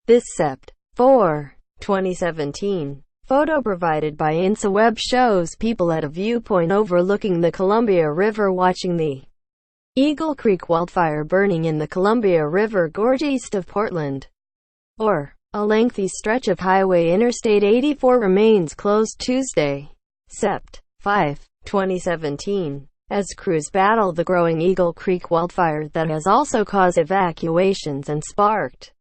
This Sept. 4, 2017. Photo provided by Inciweb shows people at a viewpoint overlooking the Columbia River watching the Eagle Creek wildfire burning in the Columbia River Gorge east of Portland. A lengthy stretch of Highway Interstate 84 remains closed Tuesday, Sept. 5, 2017, as crews battle the growing Eagle Creek wildfire that has also caused evacuations and sparked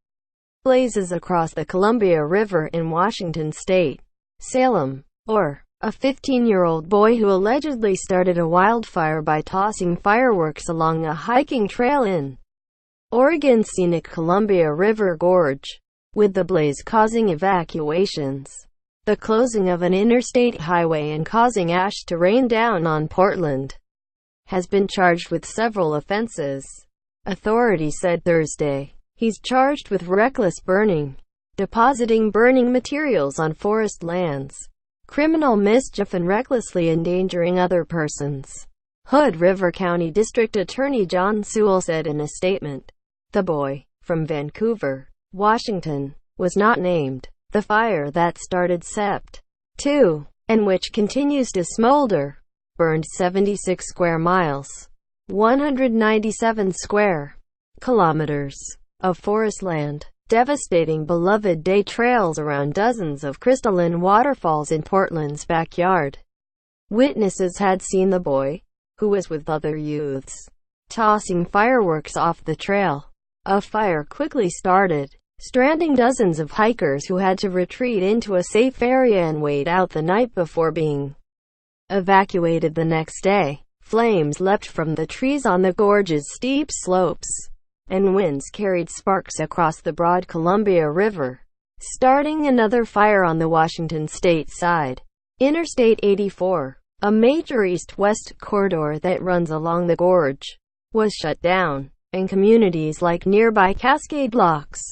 blazes across the Columbia River in Washington state. SALEM, a 15-year-old boy who allegedly started a wildfire by tossing fireworks along a hiking trail in Oregon's scenic Columbia River Gorge, with the blaze causing evacuations, the closing of an interstate highway and causing ash to rain down on Portland, has been charged with several offenses, authorities said Thursday. He's charged with reckless burning, depositing burning materials on forest lands, criminal mischief and recklessly endangering other persons, Hood River County District Attorney John Sewell said in a statement. The boy, from Vancouver, Washington, was not named. The fire that started Sept. 2, and which continues to smolder, burned 76 square miles, 197 square kilometers, of forest land, devastating beloved day trails around dozens of crystalline waterfalls in Portland's backyard. Witnesses had seen the boy, who was with other youths, tossing fireworks off the trail. A fire quickly started, stranding dozens of hikers who had to retreat into a safe area and wait out the night before being evacuated the next day. Flames leapt from the trees on the gorge's steep slopes, and winds carried sparks across the broad Columbia River, starting another fire on the Washington state side. Interstate 84, a major east-west corridor that runs along the gorge, was shut down, and communities like nearby Cascade Locks,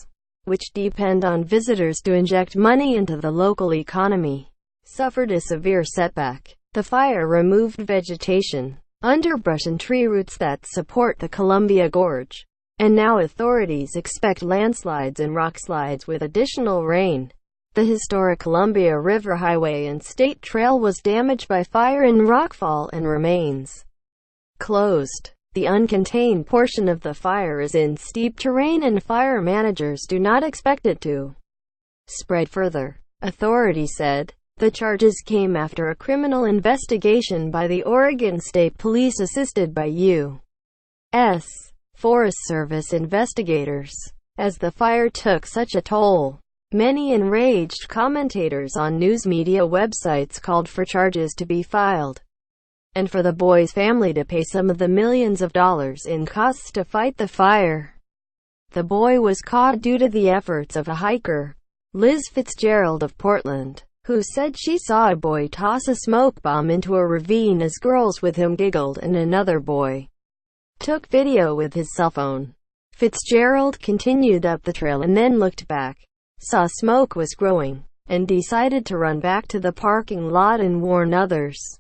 which depend on visitors to inject money into the local economy, suffered a severe setback. The fire removed vegetation, underbrush and tree roots that support the Columbia Gorge, and now authorities expect landslides and rockslides with additional rain. The historic Columbia River Highway and State Trail was damaged by fire and rockfall and remains closed. The uncontained portion of the fire is in steep terrain and fire managers do not expect it to spread further, authorities said. The charges came after a criminal investigation by the Oregon State Police assisted by U.S. Forest Service investigators. As the fire took such a toll, many enraged commentators on news media websites called for charges to be filed, and for the boy's family to pay some of the millions of dollars in costs to fight the fire. The boy was caught due to the efforts of a hiker, Liz Fitzgerald of Portland, who said she saw a boy toss a smoke bomb into a ravine as girls with him giggled and another boy took video with his cell phone. Fitzgerald continued up the trail and then looked back, saw smoke was growing, and decided to run back to the parking lot and warn others.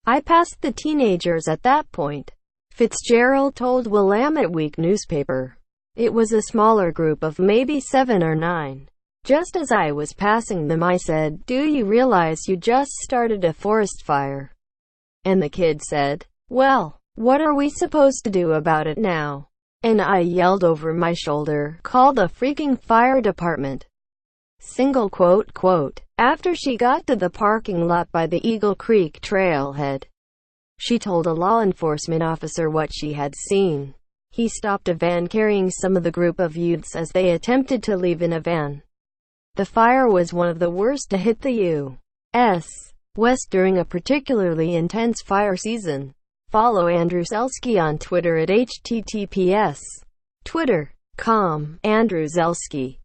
I passed the teenagers at that point, Fitzgerald told Willamette Week newspaper. It was a smaller group of maybe 7 or 9. Just as I was passing them I said, "Do you realize you just started a forest fire?" And the kid said, "Well, what are we supposed to do about it now?" And I yelled over my shoulder, "Call the freaking fire department." Single quote. After she got to the parking lot by the Eagle Creek trailhead, she told a law enforcement officer what she had seen. He stopped a van carrying some of the group of youths as they attempted to leave in a van. The fire was one of the worst to hit the U.S. West during a particularly intense fire season. Follow Andrew Zelsky on Twitter at https://twitter.com/AndrewZelsky.